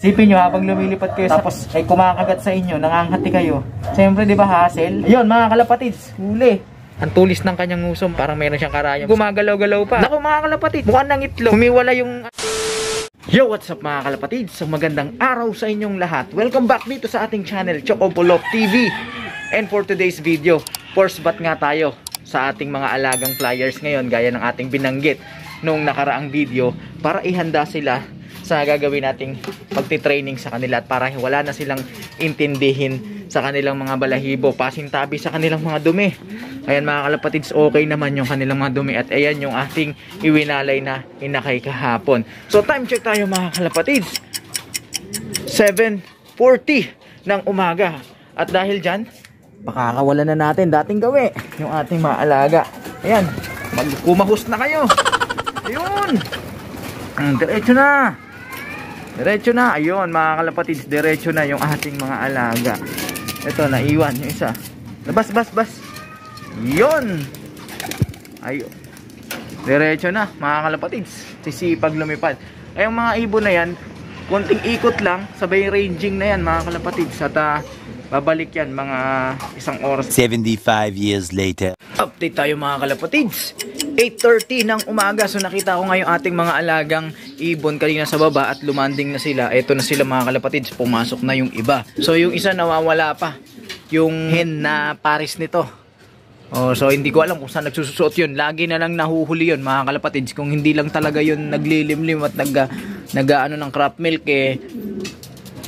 Sipin nyo habang lumilipat kayo tapos ay kumakagat sa inyo, nangangati kayo. Siyempre, di ba, hassle? Ayun, mga kalapatids, huli. Ang tulis ng kanyang ngusong, parang meron siyang karayom. Gumagalaw-galaw pa. Naku, mga kalapatids, mukha ng itlog. Humiwala yung... Yo, what's up mga kalapatids? So, magandang araw sa inyong lahat. Welcome back dito sa ating channel, Chocopolop TV. And for today's video, force bat nga tayo sa ating mga alagang flyers ngayon, gaya ng ating binanggit nung nakaraang video, para ihanda sila sa gagawin nating pagtitraining sa kanila at para wala na silang intindihin sa kanilang mga balahibo, pasintabi sa kanilang mga dumi. Ayan mga kalapatids, okay naman yung kanilang mga dumi at ayan yung ating iwinalay na inakay kahapon. So time check tayo mga kalapatids, 7:40 ng umaga. At dahil dyan, makakawalan na natin dating gawi yung ating mga alaga. Ayan, magkumahus na kayo. Ayun, diretso na. Diretso na. Ayun mga kalapatids, diretso na yung ating mga alaga. Ito, naiwan yung isa. Bas. Yun. Ayun. Diretso na mga kalapatids. Sisipag lumipad. Ay yung mga ibon na yan, konting ikot lang, sabay ranging na yan mga kalapatids. At babalik yan mga isang oras. 75 years later. Update tayo mga kalapatids. 8:30 ng umaga. So nakita ko ngayon ating mga alagang ibon kanina sa baba at lumanding na sila. Ito na sila mga kalapatids. Pumasok na yung iba. So yung isa nawawala pa. Yung hen na pares nito. Oh, so hindi ko alam kung saan nagsusuot yun. Lagi na lang nahuhuli yun mga kalapatids. Kung hindi lang talaga yun naglilimlim at nag-ano ng crop milk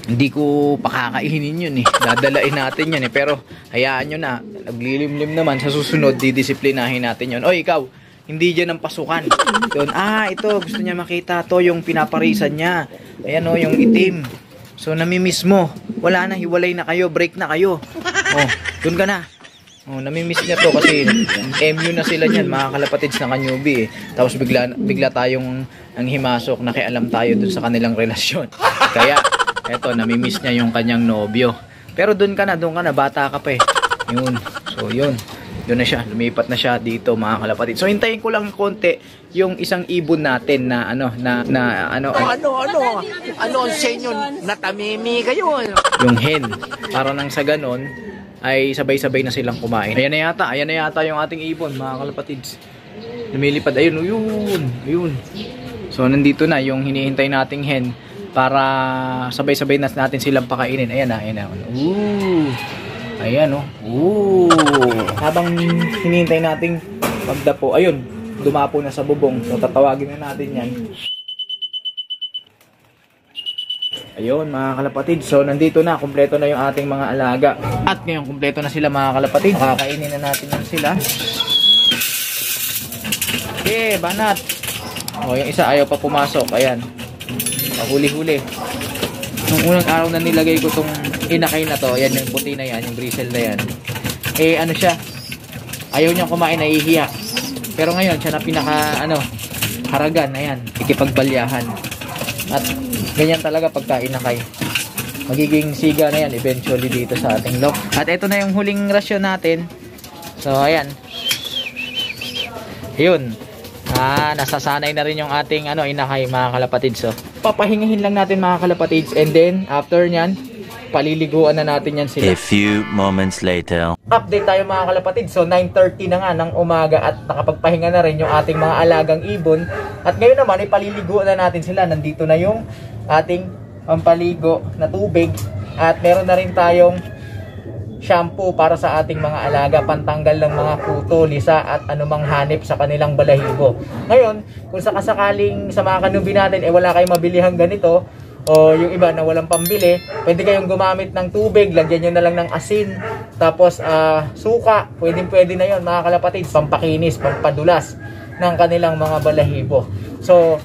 hindi ko pakakainin yun dadalain natin yun pero hayaan nyo na, naglilimlim naman, sa susunod didisiplinahin natin yun. Oy ikaw, hindi dyan ang pasukan doon. Ito gusto niya makita to, yung pinaparisan niya. Ayan yung itim. So namimiss mo, wala na, hiwalay na kayo, break na kayo. Doon ka na. Namimiss niya to kasi MU na sila niyan mga kalapatids na kanyubi Tapos bigla tayong ang himasok, nakialam tayo dun sa kanilang relasyon. Kaya eto, namimiss niya yung kanyang nobyo. Pero doon ka na, bata ka pa Yun. So yun, doon na siya, lumipat na siya dito mga kalapatids. So hintayin ko lang konti yung isang ibon natin na ano sa inyo, natamimi kayo. Yung hen, para nang sa ganon ay sabay-sabay na silang kumain. Ayan na yata yung ating ibon mga kalapatids. Lumilipad, ayun. So nandito na yung hinihintay nating hen para sabay-sabay na natin silang pakainin. Ayan na. Ayan. Habang hinihintay nating magdapo, ayun, dumapo na sa bubong. So tatawagin na natin yan. Ayun mga kalapatid. So nandito na, kumpleto na yung ating mga alaga. At ngayon kumpleto na sila mga kalapatid. Makakainin na natin yan sila. Banat. Yung isa ayaw pa pumasok. Ayan, huli-huli. Nung unang araw na nilagay ko tong inakay na to, ayan yung puti na yan, yung bristle na yan, ano siya, ayaw niyang kumain, nahihiya. Pero ngayon siya na pinaka haragan. Ayan, ikipagbalyahan. At ganyan talaga pagka inakay, magiging siga na yan eventually dito sa ating lock. At ito na yung huling rasyon natin. So ayan, yun, nasasanay na rin yung ating inakay mga kalapatids. So papahingahin lang natin mga kalapatids, and then after nyan, paliliguan na natin yan sila. A few moments later. Update tayo mga kalapatids. So 9:30 na nga ng umaga at nakapagpahinga na rin yung ating mga alagang ibon. At ngayon naman paliliguan na natin sila. Nandito na yung ating pampaligo na tubig at meron na rin tayong shampoo para sa ating mga alaga, pantanggal ng mga kuto, lisa at anumang hanip sa kanilang balahibo. Ngayon, kung sakasakaling sa mga kanubi natin wala kayong mabilihang ganito, o yung iba na walang pambili, pwede kayong gumamit ng tubig, lagyan nyo na lang ng asin, tapos suka, pwede na yon mga kalapatids, pampakinis, pampadulas ng kanilang mga balahibo. So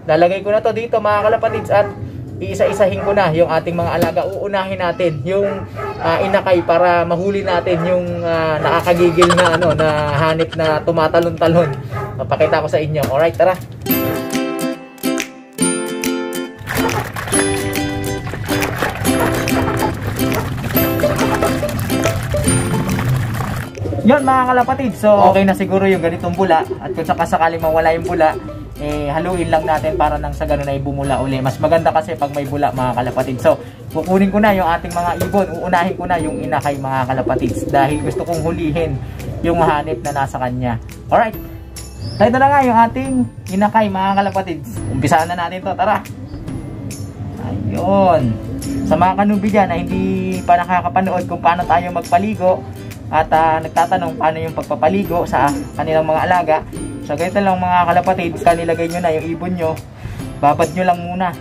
lalagay ko na to dito mga kalapatids at iisa-isahin ko na yung ating mga alaga. Uunahin natin yung inakay para mahuli natin yung nakakagigil na na hanip na tumatalon-talon. Papakita ko sa inyo. Alright, tara. Yan mga kalapatid, so okay na siguro yung ganitong bula. At kung sakasakaling mawala yung bula, haluin lang natin para nang sa ganun ay bumula uli. Mas maganda kasi pag may bula mga kalapatids. So, kukunin ko na yung ating mga ibon. Uunahin ko na yung inakay mga kalapatids dahil gusto kong hulihin yung hanip na nasa kanya. Alright. So, ito na nga yung ating inakay mga kalapatids. Umpisahan na natin to. Tara. Ayun. Sa mga kanubi dyan na hindi pa nakakapanood kung paano tayo magpaligo at nagtatanong paano yung pagpapaligo sa kanilang mga alaga. So ganito lang mga kalapatids, kanilagay nyo na yung ibon nyo, babad nyo lang muna.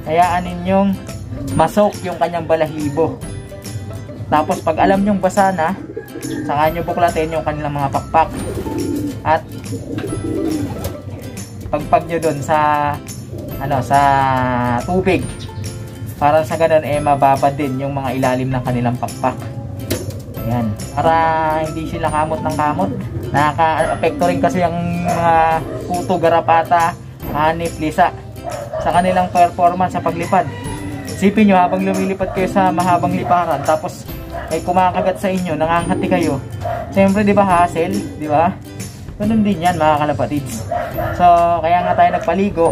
Hayaan ninyong masok yung kanyang balahibo. Tapos pag alam nyong basa na, saka nyo buklatin yung kanilang mga pakpak. At pagpag nyo dun sa sa tubig. Para sa ganun mababad din yung mga ilalim ng kanilang pakpak. Ayan. Para hindi sila kamot ng kamot. Nakaka-apekto rin kasi ang mga puto, garapata, hanip, lisa sa kanilang performance sa paglipad. Isipin nyo habang lumilipad kayo sa mahabang liparan tapos ay kumakagat sa inyo, nangangati kayo. Siyempre di ba hassle? Di ba? Ganun din yan mga kalapatids. So kaya nga tayo nagpaligo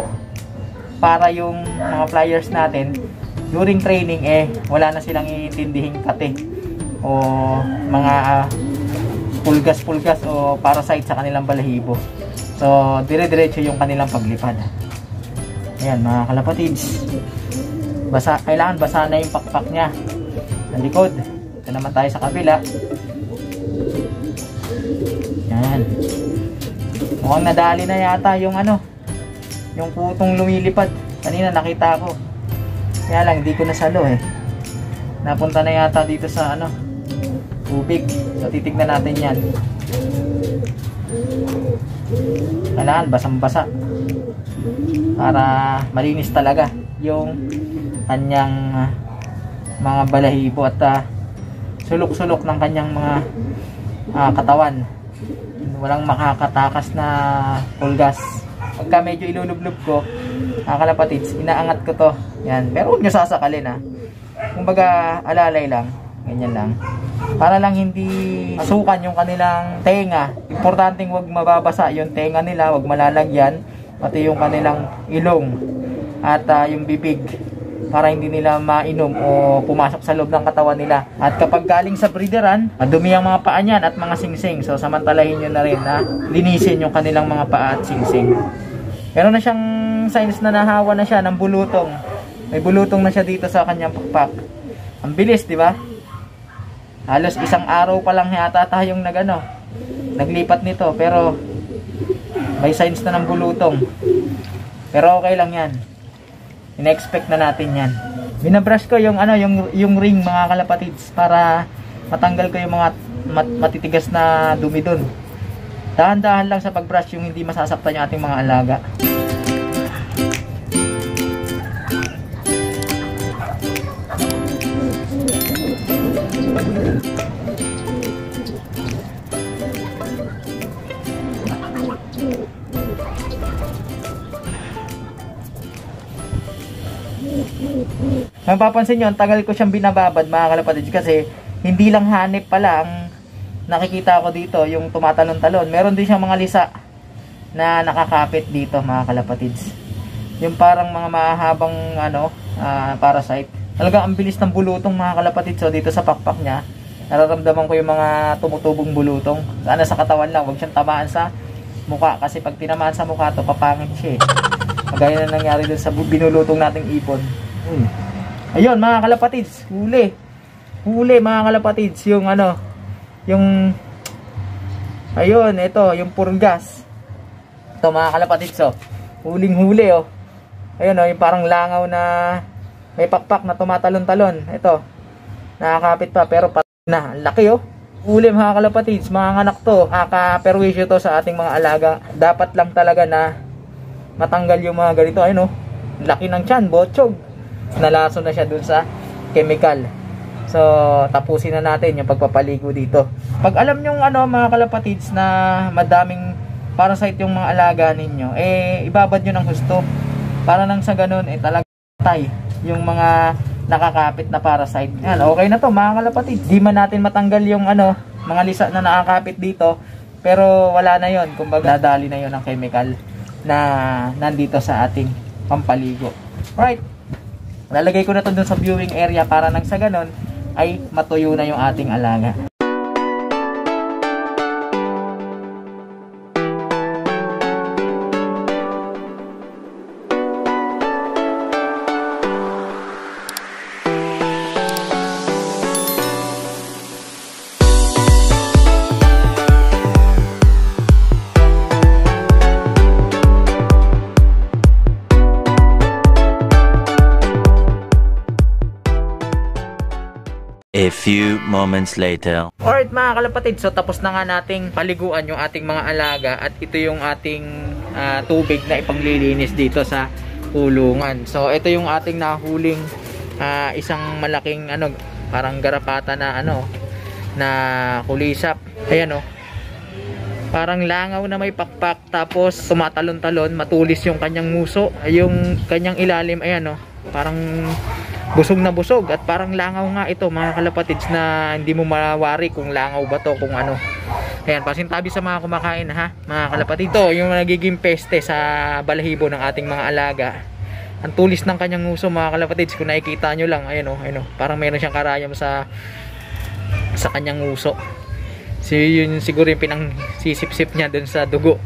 para yung mga flyers natin during training wala na silang iintindihing kate o mga pulgas-pulgas o parasite sa kanilang balahibo. So, dire-diretso yung kanilang paglipad. Ayan, mga kalapatids. Kailangan basa na yung pakpak niya. Sa likod. Ito naman tayo sa kabila. Ayan. Mukhang nadali na yata yung yung putong lumilipad. Kanina nakita ko. Kaya lang, hindi ko nasalo Napunta na yata dito sa tubig. So titignan natin yan. Kailangan basang-basa para malinis talaga yung kanyang mga balahibo at sulok-sulok ng kanyang mga katawan. Walang makakatakas na pulgas. Pagka medyo ilulublub ko, kalapatids, inaangat ko to. Yan. Pero huwag nyo sasakalin kumbaga alalay lang. Ganyan lang. Para lang hindi masukan yung kanilang tenga. Importanteng wag mababasa yung tenga nila, wag malalagyan. Pati yung kanilang ilong at yung bibig. Para hindi nila mainom o pumasok sa loob ng katawan nila. At kapag galing sa breederan, madumi ang mga paa niyan at mga singsing. So samantalahin nyo na rin na linisin yung kanilang mga paa at singsing. Meron na siyang signs na nahawa na siya ng bulutong. May bulutong na siya dito sa kanyang pakpak. Ang bilis, di ba? Halos isang araw pa lang yata tayong naglipat nito, pero may signs na ng bulutong. Pero okay lang yan. Ina-expect na natin yan. Binabrush ko yung yung ring mga kalapatids para matanggal ko yung mga matitigas na dumi dun. Dahan-dahan lang sa pagbrush yung hindi masasaktan yung ating mga alaga. Mapapansin nyo, ang tagal ko siyang binababad mga kalapatids kasi hindi lang hanip pala ang nakikita ko dito, yung tumatalon-talon. Meron din siyang mga lisa na nakakapit dito mga kalapatids. Yung parang mga mahabang parasite. Talagang ang bilis ng bulutong mga kalapatids. So dito sa pakpak niya, nararamdaman ko yung mga tumutubong bulutong. Sana sa katawan lang, huwag siyang tamaan sa mukha kasi pag tinamaan sa mukha to, papangit siya. Magaya na nangyari dun sa binulutong nating ipon. Ayun mga kalapatids, huli mga kalapatids, yung ayun, ito yung purgas. Ito mga kalapatids, huling-huli ayun yung parang langaw na may pakpak na tumatalon-talon. Ito nakakapit pa pero na laki huli mga kalapatids, mga anak to, kaka-perwisyo to sa ating mga alaga. Dapat lang talaga na matanggal yung mga ganito. Ayun laki ng tiyan, botsog. Nalaso na siya dun sa chemical. So tapusin na natin yung pagpapaligo dito. Pag alam nyo mga kalapatids na madaming parasite yung mga alaga ninyo, ibabad nyo ng husto para nang sa ganun talaga tay yung mga nakakapit na parasite. Yan, okay na to mga kalapatids. Di man natin matanggal yung mga lisa na nakakapit dito, pero wala na yon, kumbaga nadali na yon ng chemical. na nandito sa ating pampaligo. Alright, lalagay ko na to dun sa viewing area para nang sa ganon ay matuyo na yung ating alaga. A few moments later. Alright mga kalapatid, so tapos na nga nating paliguan yung ating mga alaga at ito yung ating tubig na ipanglilinis dito sa kulungan. So ito yung ating nahuling isang malaking parang garapata na na kulisap. Ayan parang langaw na may pakpak, tapos tumatalon-talon, matulis yung kanyang nguso, yung kanyang ilalim, ayan parang busog na busog at parang langaw nga ito mga kalapatids, na hindi mo mawari kung langaw ba to, kung ano. Ayan, pasintabi sa mga kumakain mga kalapatids. Ito yung nagiging peste sa balahibo ng ating mga alaga. Ang tulis ng kanyang nguso mga kalapatids, kung nakikita nyo lang, ayun parang meron siyang karayam sa kanyang nguso. So yun siguro yung pinang sisip-sip niya dun sa dugo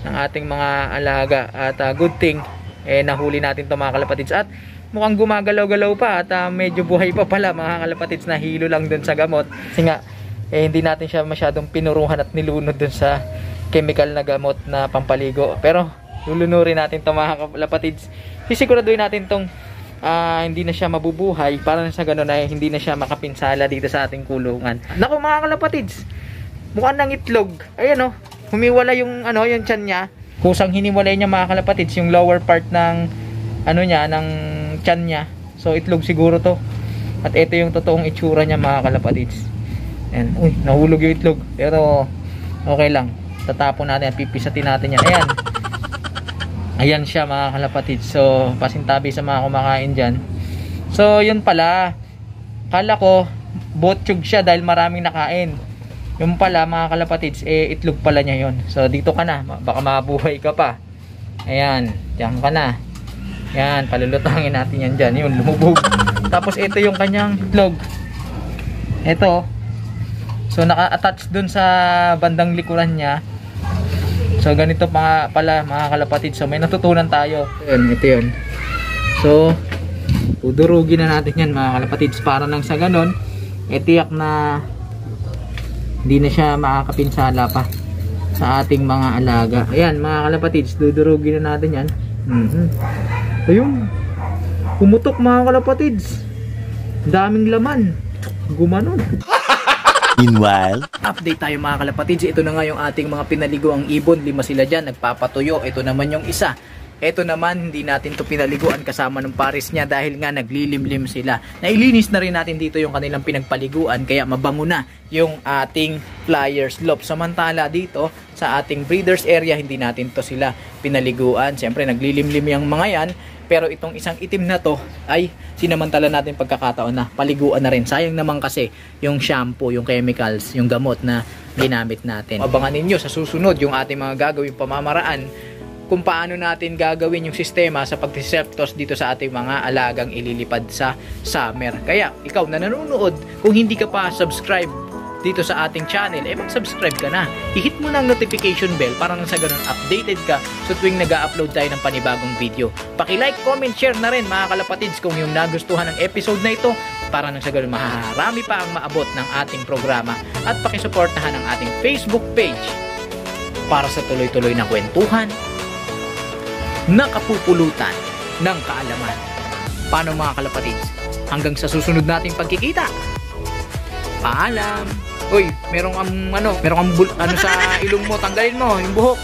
ng ating mga alaga. At good thing nahuli natin to mga kalapatids, at mukhang gumagalaw-galaw pa at medyo buhay pa pala mga kalapatids, na hilo lang dun sa gamot. Kasi nga hindi natin siya masyadong pinuruhan at nilunod dun sa chemical na gamot na pampaligo. Pero lulunurin natin to mga kalapatids. Sisiguraduhin natin tong hindi na siya mabubuhay, para sa ganun ay hindi na siya makapinsala dito sa ating kulungan. Naku mga kalapatids, mukhang ng itlog. Ayan humiwala yung yung tiyan niya. Kusang hiniwalay niya mga kalapatids yung lower part ng ng tiyan niya. So itlog siguro to. At ito yung totoong itsura niya mga kalapatids. Ayan. Uy, nahulog yung itlog. Pero okay lang. Tatapon natin at pipisatin natin yan. Ayan. Ayan siya mga kalapatids. So pasintabi sa mga kumakain dyan. So yun pala. Kala ko botsyog siya dahil maraming nakain. Yung pala mga kalapatids, itlog pala niya yun. So dito ka na. Baka mabuhay ka pa. Ayan. Diyan ka na. Yan, palulutangin natin yan dyan. Yun, lumubog. Tapos ito yung kanyang itlog. Ito. So naka-attach dun sa bandang likuran niya. So ganito pala mga kalapatid. So may natutunan tayo. Yun, ito yun. So udurugin na natin yan mga kalapatids, para nang sa ganon tiyak na hindi na siya makakapinsala pa sa ating mga alaga. Ayan mga kalapatids, dudurugin na natin yan. Ayun, pumutok mga kalapatids. Daming laman. Gumanon. Meanwhile, update tayo mga kalapatids. Ito na nga yung ating mga pinaliguang ibon. 5 sila dyan, nagpapatuyo. Ito naman yung isa. Ito naman, hindi natin to pinaliguan kasama ng pares niya dahil nga naglilimlim sila. Nailinis na rin natin dito yung kanilang pinagpaliguan, kaya mabango na yung ating flyer slope. Samantala dito sa ating breeders area, hindi natin to sila pinaliguan. Siyempre naglilimlim yung mga yan, pero itong isang itim na to ay sinamantala natin pagkakataon na paliguan na rin. Sayang naman kasi yung shampoo, yung chemicals, yung gamot na ginamit natin. Abangan ninyo sa susunod yung ating mga gagawing pamamaraan kung paano natin gagawin yung sistema sa pagtiseptos dito sa ating mga alagang ililipad sa summer. Kaya ikaw na nanonood, kung hindi ka pa subscribe dito sa ating channel, mag-subscribe ka na. I-hit mo na ang notification bell para nang sa ganun updated ka sa tuwing nag-upload tayo ng panibagong video. Paki-like, comment, share na rin mga kalapatids kung yung nagustuhan ng episode na ito, para nang sa ganun maharami pa ang maabot ng ating programa. At pakisuportahan ang ating Facebook page para sa tuloy-tuloy na kwentuhan, nakapupulutan ng kaalaman. Paano mga kalapatids? Hanggang sa susunod nating pagkikita. Paalam. Uy, merong sa ilong mo, tanggalin mo yung buhok.